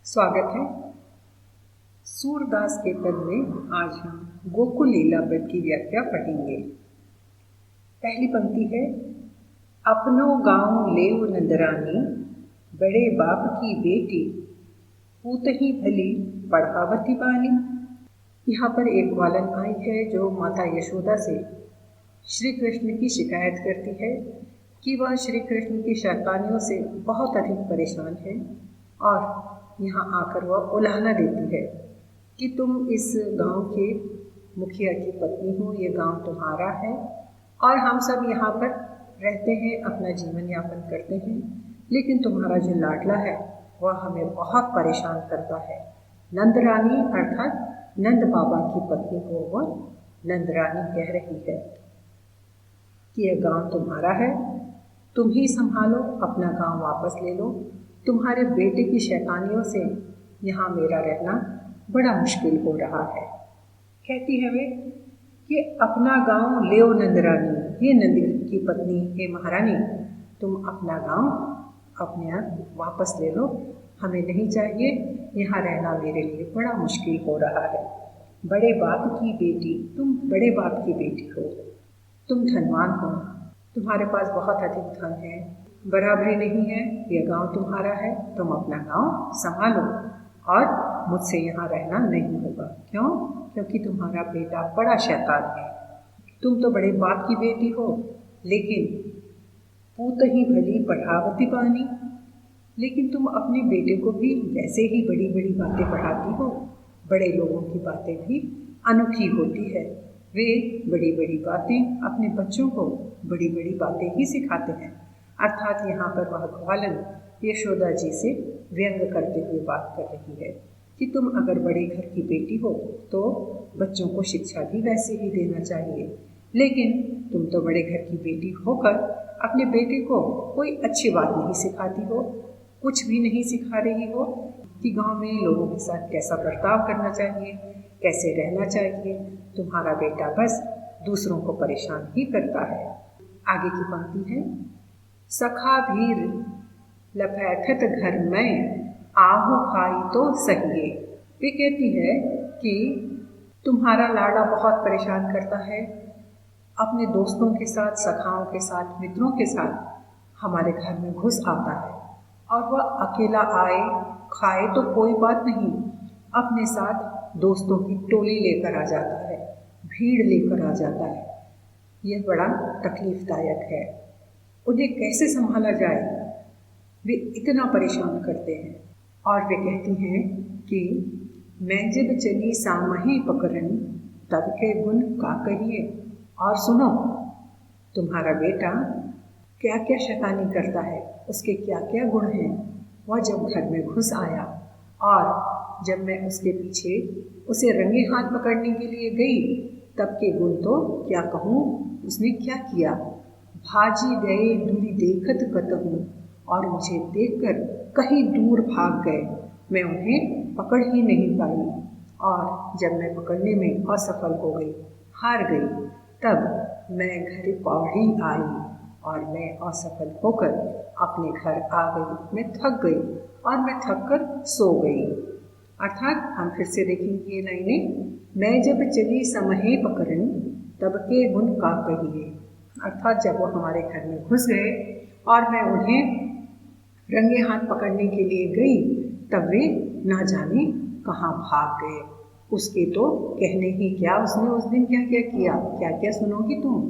स्वागत है। सूरदास के पद में आज हम गोकुल लीला पद की व्याख्या पढ़ेंगे। पहली पंक्ति है, अपनो गाँव लेव नंदरानी, बड़े बाप की बेटी, पूतही भली पढ़ावती बानी। यहाँ पर एक ग्वालन आई है जो माता यशोदा से श्री कृष्ण की शिकायत करती है कि वह श्री कृष्ण की शैतानियों से बहुत अधिक परेशान है और यहाँ आकर वह उलाहना देती है कि तुम इस गांव के मुखिया की पत्नी हो, ये गांव तुम्हारा है और हम सब यहाँ पर रहते हैं, अपना जीवन यापन करते हैं, लेकिन तुम्हारा जो लाडला है वह हमें बहुत परेशान करता है। नंदरानी अर्थात नंद बाबा की पत्नी को वह नंदरानी कह रही है कि यह गांव तुम्हारा है, तुम ही संभालो, अपना गांव वापस ले लो। तुम्हारे बेटे की शैतानियों से यहाँ मेरा रहना बड़ा मुश्किल हो रहा है। कहती है वे कि अपना गांव लेओ नंदरानी, ये नंद की पत्नी, हे महारानी, तुम अपना गांव अपने आप वापस ले लो, हमें नहीं चाहिए, यहाँ रहना मेरे लिए बड़ा मुश्किल हो रहा है। बड़े बाप की बेटी, तुम बड़े बाप की बेटी हो, तुम धनवान हो, तुम्हारे पास बहुत अधिक धन है, बराबरी नहीं है, यह गांव तुम्हारा है, तुम अपना गांव संभालो और मुझसे यहाँ रहना नहीं होगा। क्यों? क्योंकि तुम्हारा बेटा बड़ा शैतान है। तुम तो बड़े बाप की बेटी हो, लेकिन पूत ही भली पढ़ावती बानी, लेकिन तुम अपने बेटे को भी वैसे ही बड़ी बड़ी बातें पढ़ाती हो। बड़े लोगों की बातें भी अनोखी होती है, वे बड़ी बड़ी बातें अपने बच्चों को बड़ी बड़ी बातें ही सिखाते हैं। अर्थात यहाँ पर वह ग्वालन यशोदा जी से व्यंग करते हुए बात कर रही है कि तुम अगर बड़े घर की बेटी हो तो बच्चों को शिक्षा भी वैसे ही देना चाहिए, लेकिन तुम तो बड़े घर की बेटी होकर अपने बेटे को कोई अच्छी बात नहीं सिखाती हो, कुछ भी नहीं सिखा रही हो कि गांव में लोगों के साथ कैसा बर्ताव करना चाहिए, कैसे रहना चाहिए। तुम्हारा बेटा बस दूसरों को परेशान ही करता है। आगे की पंक्ति है, सखा भीर लपैठत घर में, आहू खाई तो सहिए। वे कहती है कि तुम्हारा लाड़ा बहुत परेशान करता है, अपने दोस्तों के साथ, सखाओं के साथ, मित्रों के साथ हमारे घर में घुस आता है और वह अकेला आए खाए तो कोई बात नहीं, अपने साथ दोस्तों की टोली लेकर आ जाता है, भीड़ लेकर आ जाता है। यह बड़ा तकलीफदायक है। उन्हें कैसे संभाला जाए, वे इतना परेशान करते हैं। और वे कहती हैं कि मैं जब चली सामही पकड़न, तब के गुण का कहिए। और सुनो, तुम्हारा बेटा क्या क्या शैतानी करता है, उसके क्या क्या गुण हैं। वह जब घर में घुस आया और जब मैं उसके पीछे उसे रंगे हाथ पकड़ने के लिए गई, तब के गुण तो क्या कहूँ, उसने क्या किया। भाजी गए दूरी देखत कतहूँ, और मुझे देखकर कहीं दूर भाग गए, मैं उन्हें पकड़ ही नहीं पाई। और जब मैं पकड़ने में असफल हो गई, हार गई, तब मैं घर पौड़ी आई और मैं असफल होकर अपने घर आ गई। मैं थक गई और मैं थक कर सो गई। अर्थात हम फिर से देखेंगे ये लाइनें, मैं जब चली समहे पकड़न, तब के गुण का कहिए। अर्थात जब वो हमारे घर में घुस गए और मैं उन्हें रंगे हाथ पकड़ने के लिए गई, तब वे ना जाने कहाँ भाग गए। उसके तो कहने ही क्या, उसने उस दिन क्या क्या किया, क्या क्या सुनोगी तुम।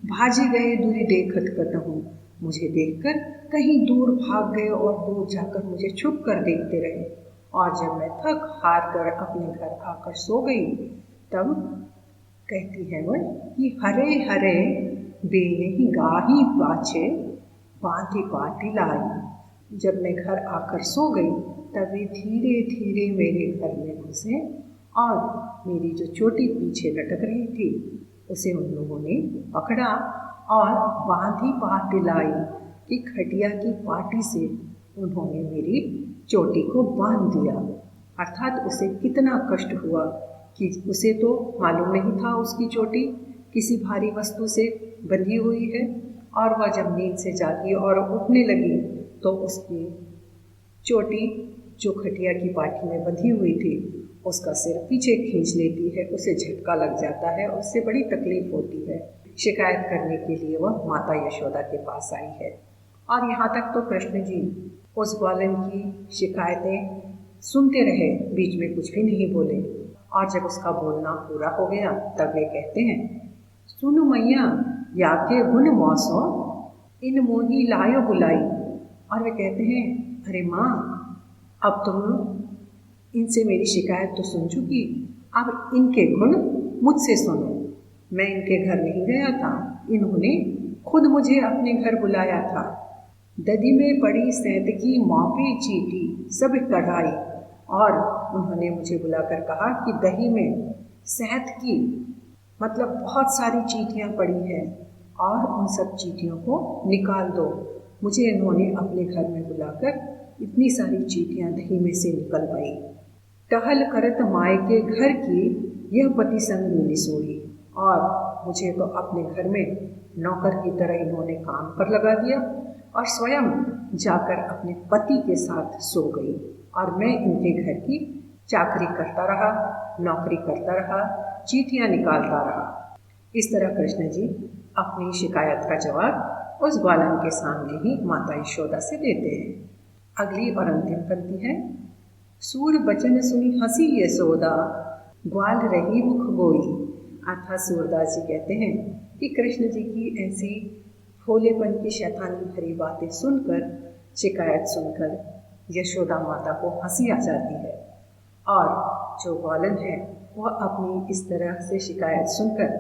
भाजी गए दूरी देखत कतहूँ, मुझे देखकर कहीं दूर भाग गए और दूर जाकर मुझे छुप कर देखते रहे। और जब मैं थक हार कर अपने घर आकर सो गई, तब कहती है वह कि हरे हरे बेने गाही पाछे, बांधी पाटी लाई। जब मैं घर आकर सो गई, तब वे धीरे धीरे मेरे घर में घुसे और मेरी जो चोटी पीछे लटक रही थी उसे उन लोगों ने पकड़ा और बांधी पाटी लाई कि खटिया की पाटी से उन्होंने मेरी चोटी को बांध दिया। अर्थात उसे कितना कष्ट हुआ कि उसे तो मालूम नहीं था उसकी चोटी किसी भारी वस्तु से बंधी हुई है, और वह जब नींद से जागी और उठने लगी तो उसकी चोटी जो खटिया की पाटी में बंधी हुई थी उसका सिर पीछे खींच लेती है, उसे झटका लग जाता है, उससे बड़ी तकलीफ होती है। शिकायत करने के लिए वह माता यशोदा के पास आई है। और यहाँ तक तो कृष्ण जी उस ग्वालन की शिकायतें सुनते रहे, बीच में कुछ भी नहीं बोले। और जब उसका बोलना पूरा हो गया तब वे कहते हैं, सुनो मैया याके गुण मौसो इन मोही लायो बुलाई। और वे कहते हैं, अरे माँ, अब तुम इनसे मेरी शिकायत तो सुन चुकी, अब इनके गुण मुझसे सुनो। मैं इनके घर नहीं गया था, इन्होंने खुद मुझे अपने घर बुलाया था। दधी में पड़ी सैंत की मौपी चीटी सब कढ़ाई। और उन्होंने मुझे बुलाकर कहा कि दही में सैंत की मतलब बहुत सारी चींटियाँ पड़ी हैं और उन सब चींटियों को निकाल दो। मुझे इन्होंने अपने घर में बुलाकर इतनी सारी चींटियाँ दही में से निकलवाई। टहल करत माए के घर की यह पति संग मिली सोई। और मुझे तो अपने घर में नौकर की तरह इन्होंने काम पर लगा दिया और स्वयं जाकर अपने पति के साथ सो गई। और मैं इनके घर की चाकरी करता रहा, नौकरी करता रहा, चींटियाँ निकालता रहा। इस तरह कृष्ण जी अपनी शिकायत का जवाब उस ग्वालन के सामने ही माता यशोदा से देते हैं। अगली और अंतिम पंक्ति है, सूर बचन सुनी हंसी यशोदा ग्वाल रही मुख गोई। अर्थात सूरदास जी कहते हैं कि कृष्ण जी की ऐसी भोलेपन की शैतानी भरी बातें सुनकर, शिकायत सुनकर यशोदा माता को हंसी आ जाती है। और जो ग्वालन है वह अपनी इस तरह से शिकायत सुनकर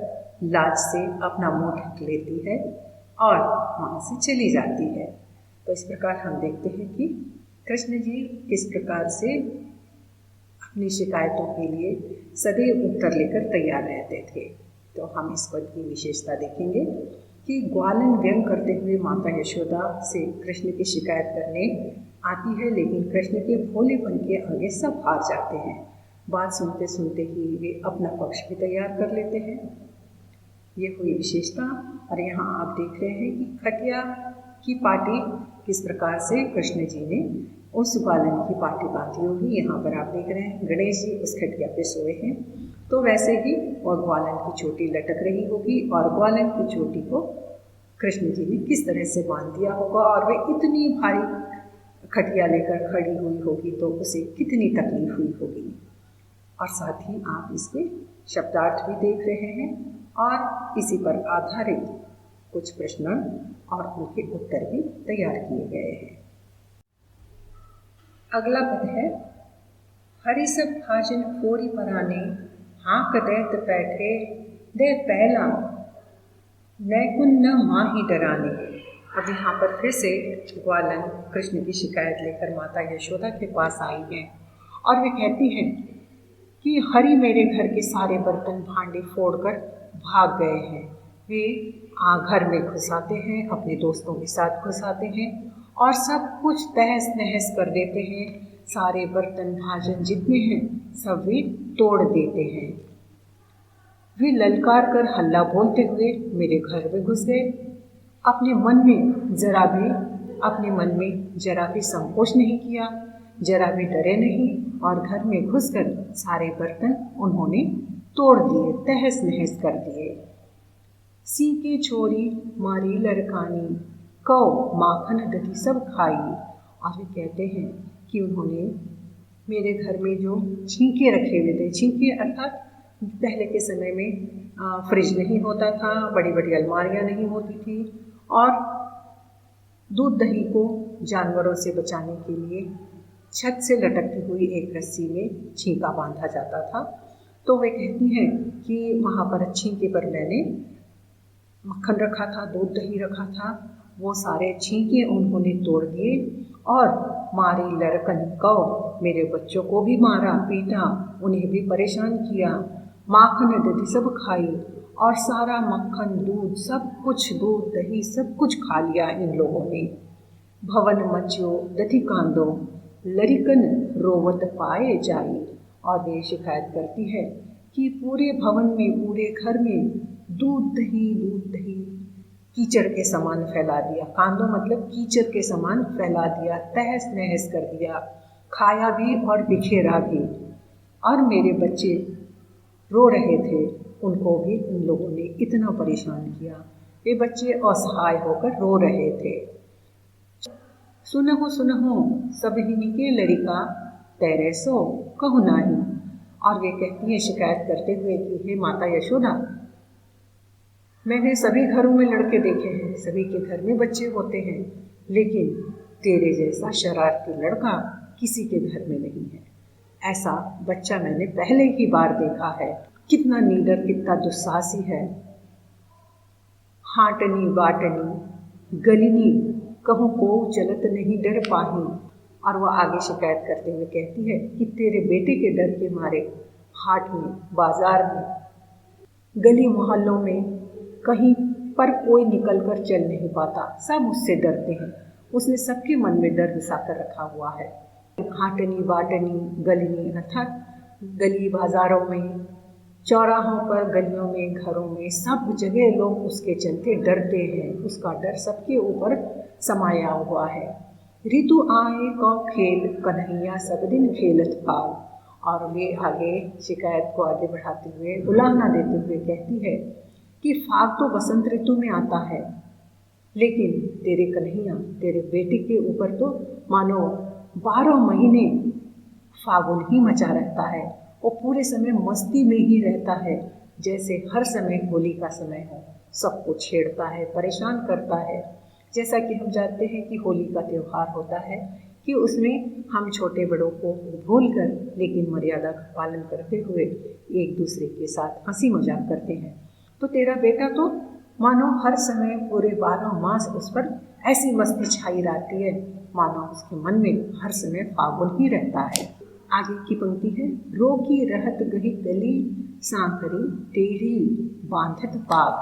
लाज से अपना मुंह ढक लेती है और वहाँ से चली जाती है। तो इस प्रकार हम देखते हैं कि कृष्ण जी किस प्रकार से अपनी शिकायतों के लिए सदैव उत्तर लेकर तैयार रहते थे। तो हम इस पद की विशेषता देखेंगे कि ग्वालन व्यंग करते हुए माता यशोदा से कृष्ण की शिकायत करने आती है, लेकिन कृष्ण के भोलेपन के आगे सब हार जाते हैं। बात सुनते सुनते ही वे अपना पक्ष भी तैयार कर लेते हैं। ये हुई विशेषता। और यहाँ आप देख रहे हैं कि खटिया की पाटी किस प्रकार से कृष्ण जी ने उस ग्वालन की पाटी बांधी होगी। यहाँ पर आप देख रहे हैं गणेश जी उस खटिया पे सोए हैं, तो वैसे ही वह ग्वालन की चोटी लटक रही होगी और ग्वालन की चोटी को कृष्ण जी ने किस तरह से बांध दिया होगा। और वे इतनी भारी खटिया लेकर खड़ी हुई होगी तो उसे कितनी तकलीफ हुई होगी। और साथ ही आप इसके शब्दार्थ भी देख रहे हैं और इसी पर आधारित कुछ प्रश्न और उनके उत्तर भी तैयार किए गए हैं। अगला पद है, हरि सब भाजन फोरी पराने हाँक दैत बैठे दे पहला नैकुन न माही डराने। अब यहाँ पर फिर से ग्वालन कृष्ण की शिकायत लेकर माता यशोदा के पास आई हैं और वे कहती हैं कि हरि मेरे घर के सारे बर्तन भांडे फोड़कर भाग गए हैं। वे घर में घुस आते हैं, अपने दोस्तों के साथ घुस आते हैं और सब कुछ तहस नहस कर देते हैं। सारे बर्तन भाजन जितने हैं सब वे तोड़ देते हैं। वे ललकार कर हल्ला बोलते हुए मेरे घर में घुस गए। अपने मन में जरा भी संकोच नहीं किया, जरा भी डरे नहीं और घर में घुसकर सारे बर्तन उन्होंने तोड़ दिए, तहस नहस कर दिए। सी के छोरी मारी लड़कानी कौ माखन दधी सब खाई। और वे कहते हैं कि उन्होंने मेरे घर में जो छींके रखे हुए थे, छींके अर्थात पहले के समय में फ्रिज नहीं होता था, बड़ी बड़ी अलमारियाँ नहीं होती थी और दूध दही को जानवरों से बचाने के लिए छत से लटकती हुई एक रस्सी में छींका बांधा जाता था। तो वे कहती हैं कि वहाँ पर छींके पर मैंने मक्खन रखा था, दूध दही रखा था, वो सारे छींके उन्होंने तोड़ दिए और मारी लड़कन कौ मेरे बच्चों को भी मारा, पीटा, उन्हें भी परेशान किया। माखन दधी सब खाई और सारा मक्खन दूध सब कुछ, दूध दही सब कुछ खा लिया इन लोगों ने। भवन मच्यो दधी कांदो लरिकन रोवत पाए जाई। और वे शिकायत करती है कि पूरे भवन में, पूरे घर में दूध दही कीचड़ के समान फैला दिया। कांदो मतलब कीचड़ के समान फैला दिया, तहस नहस कर दिया। खाया भी और बिखेरा भी। और मेरे बच्चे रो रहे थे, उनको भी इन लोगों ने इतना परेशान किया। वे बच्चे असहाय होकर रो रहे थे। सुनहु सुनहु सबहिनिके लड़िका, तैरे सो कहु नाही। और वे कहती हैं शिकायत करते हुए कि हे माता यशोदा, मैंने सभी घरों में लड़के देखे हैं, सभी के घर में बच्चे होते हैं, लेकिन तेरे जैसा शरारती लड़का किसी के घर में नहीं है। ऐसा बच्चा मैंने पहले ही बार देखा है। कितना नीडर, कितना दुस्साहसी है। हाटनी बाटनी गलिनी कहूँ को चलत नहीं डर पाही। और वह आगे शिकायत करते हुए कहती है कि तेरे बेटे के डर के मारे हाट में, बाजार में, गली मोहल्लों में कहीं पर कोई निकल कर चल नहीं पाता। सब उससे डरते हैं। उसने सबके मन में डर घुसा कर रखा हुआ है। हाटनी बाटनी गलिनी अर्थात गली बाजारों में, चौराहों पर, गलियों में, घरों में, सब जगह लोग उसके चलते डरते हैं। उसका डर सबके ऊपर समाया हुआ है। ऋतु आए कौ खेल कन्हैया सब दिन खेलत भाग। और वे आगे शिकायत को आगे बढ़ाते हुए, उलाहना देते हुए कहती है कि फाग तो बसंत ऋतु में आता है, लेकिन तेरे कन्हैया, तेरे बेटे के ऊपर तो मानो 12 महीने फागुन ही मचा रहता है। वो पूरे समय मस्ती में ही रहता है, जैसे हर समय होली का समय हो। सबको छेड़ता है, परेशान करता है। जैसा कि हम जानते हैं कि होली का त्यौहार होता है कि उसमें हम छोटे बड़ों को भूलकर, लेकिन मर्यादा का पालन करते हुए एक दूसरे के साथ हंसी मजाक करते हैं। तो तेरा बेटा तो मानो हर समय पूरे 12 मास उस पर ऐसी मस्ती छाई रहती है, मानो उसके मन में हर समय फागुन ही रहता है। आगे की पंक्ति है, रोकी रहत गही गली सांकरी टेढ़ी बांधत पाग।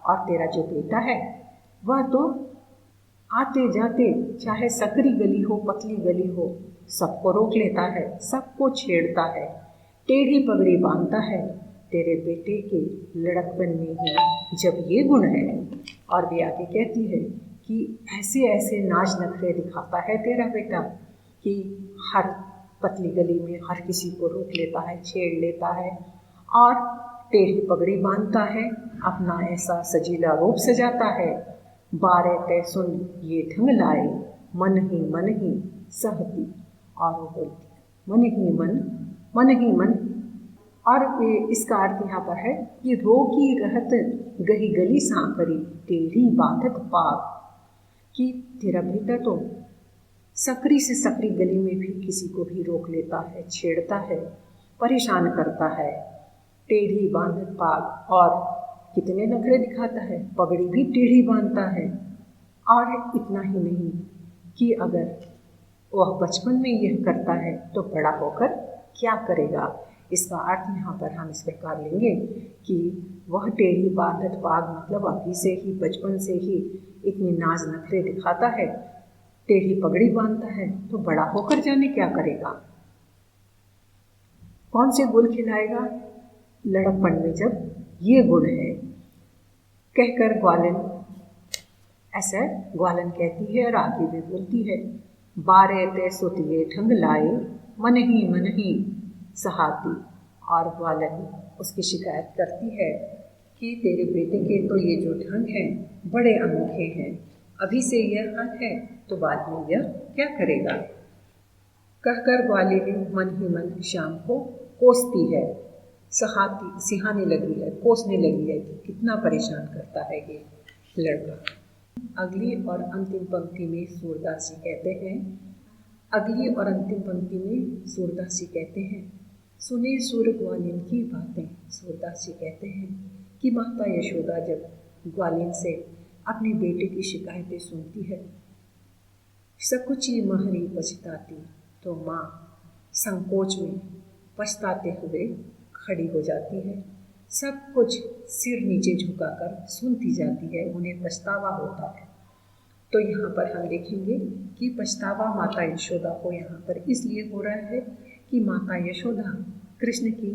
और तेरा जो बेटा है वह तो आते जाते, चाहे सकरी गली हो, पतली गली हो, सबको रोक लेता है, सबको छेड़ता है, टेढ़ी पगड़ी बांधता है। तेरे बेटे के लड़कपन में ही जब ये गुण है। और भी आगे कहती है कि ऐसे ऐसे नाच नखरे दिखाता है तेरा बेटा कि हर पतली गली में हर किसी को रोक लेता है, छेड़ लेता है, और टेढ़ी पगड़ी बांधता है, अपना ऐसा सजीला रूप सजाता है। बारे तय सुन ये ढंग लाए, मन ही सहती। और वो बोलती मन ही मन। और इसका अर्थ यहाँ पर है कि रोकी रहत गही गली सांकरी टेढ़ी बांधत पाग, कि तेरा बेटा तो सकरी से सकरी गली में भी किसी को भी रोक लेता है, छेड़ता है, परेशान करता है, टेढ़ी बांधत पाग। और कितने नखरे दिखाता है, पगड़ी भी टेढ़ी बांधता है। और इतना ही नहीं कि अगर वह बचपन में यह करता है तो बड़ा होकर क्या करेगा। इसका अर्थ यहाँ पर हम इस प्रकार लेंगे कि वह टेढ़ी बांधत पाग मतलब अभी से ही, बचपन से ही इतनी नाज नखरे दिखाता है, टेढ़ी पगड़ी बांधता है, तो बड़ा होकर जाने क्या करेगा, कौन से गुल खिलाएगा लड़कपन में जब ये गुण है। कहकर ग्वालन कहती है और आगे भी बोलती है, बारे ते सुतिए ढंग लाए, मन ही सहाती। और ग्वालन उसकी शिकायत करती है कि तेरे बेटे के तो ये जो ढंग हैं बड़े अनोखे हैं, अभी से यह हक है तो बाद में यह क्या करेगा। कहकर ग्वालिनी मन ही मन शाम को कोसती है, सिहाने लगी है, कोसने लगी है कि कितना परेशान करता है ये लड़का। अगली और अंतिम पंक्ति में सूरदास जी कहते हैं, सुने सुर ग्वालिन की बातें। सूरदास जी कहते हैं कि माता यशोदा जब ग्वालिन से अपने बेटे की शिकायतें सुनती है, सकुची महरी पछताती, तो माँ संकोच में पछताते हुए खड़ी हो जाती है। सब कुछ सिर नीचे झुकाकर सुनती जाती है, उन्हें पछतावा होता है। तो यहाँ पर हम देखेंगे कि पछतावा माता यशोदा को यहाँ पर इसलिए हो रहा है कि माता यशोदा कृष्ण की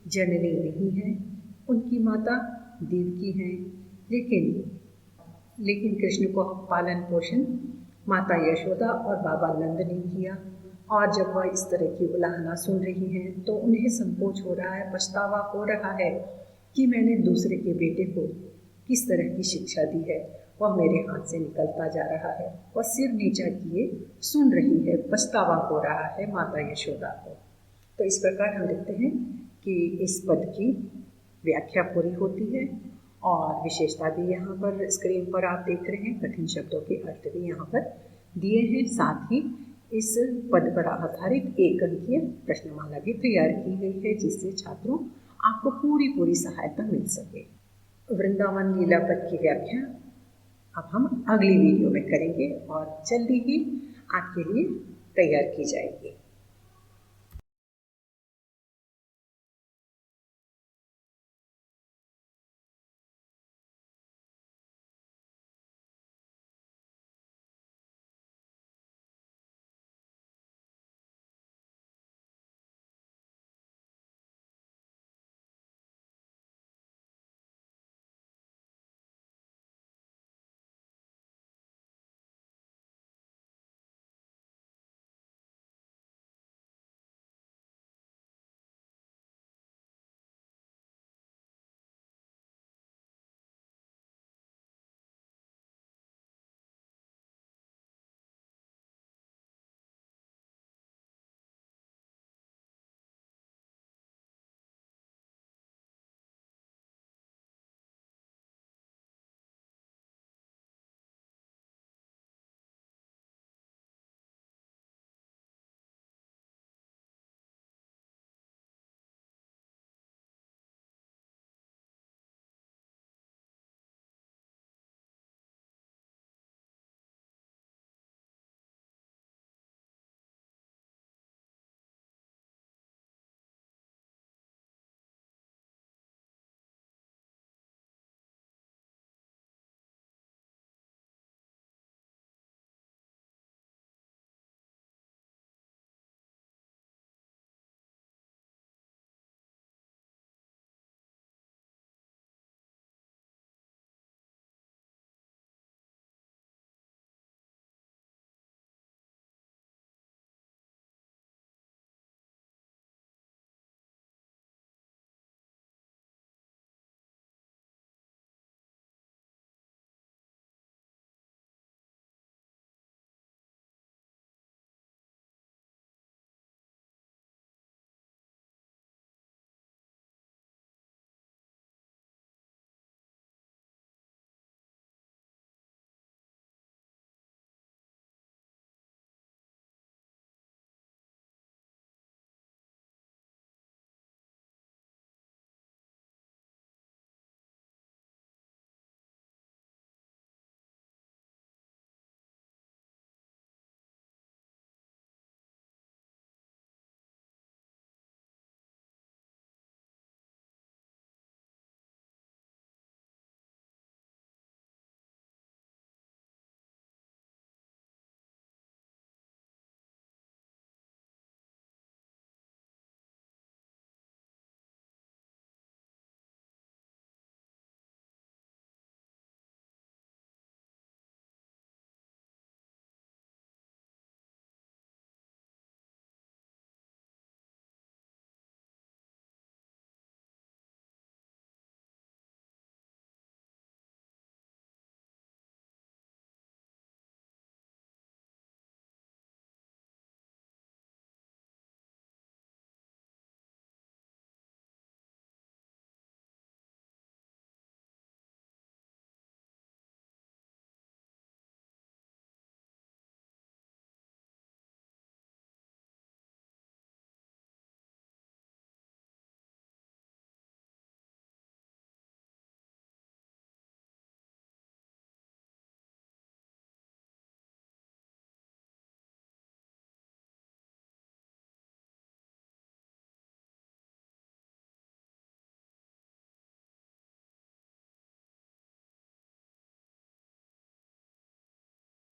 जननी नहीं है, उनकी माता देवकी हैं, लेकिन कृष्ण को पालन पोषण माता यशोदा और बाबा नंद ने किया। और जब वह इस तरह की उलाहना सुन रही हैं तो उन्हें संकोच हो रहा है, पछतावा हो रहा है कि मैंने दूसरे के बेटे को किस तरह की शिक्षा दी है। वह मेरे हाथ से निकलता जा रहा है। वह सिर नीचा किए सुन रही है, पछतावा हो रहा है माता यशोदा को। तो इस प्रकार हम देखते हैं कि इस पद की व्याख्या पूरी होती है और विशेषता भी यहाँ पर स्क्रीन पर आप देख रहे हैं। कठिन शब्दों के अर्थ भी यहाँ पर दिए हैं। साथ ही इस पद पर आधारित एक अंकीय प्रश्नमाला भी तैयार की गई है, जिससे छात्रों आपको पूरी सहायता मिल सके। वृंदावन लीला पद की व्याख्या अब हम अगली वीडियो में करेंगे और जल्दी ही आपके लिए तैयार की जाएगी।